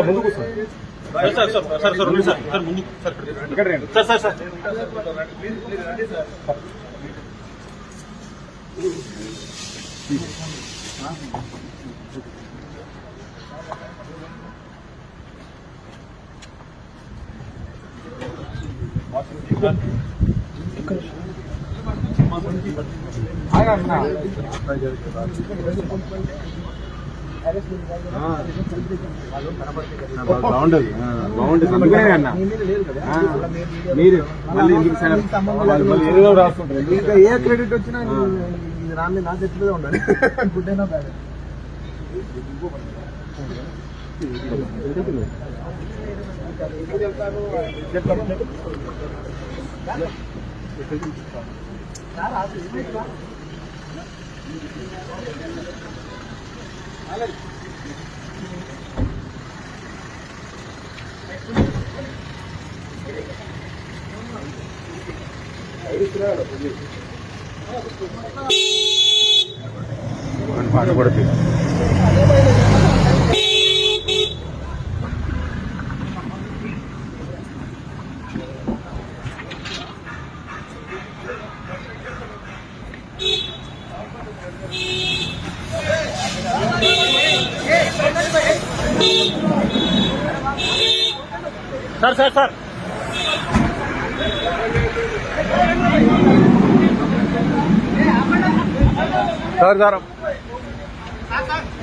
ముందు కూర్చోండి sir sir sir sir sir sir ముందు సార్ ఇక్కడ రండి సార్ సార్ సార్ బాగుండదు బాగుంటుంది అన్న మీరు మళ్ళీ ఏదో రాస్తుంటారు ఇంకా ఏ క్రెడిట్ వచ్చినా రాని నా చెట్లుగా ఉండాలి గుడ్ అయినా బ్యాడ్ పాట పడుతుంది sir sir sir sir sir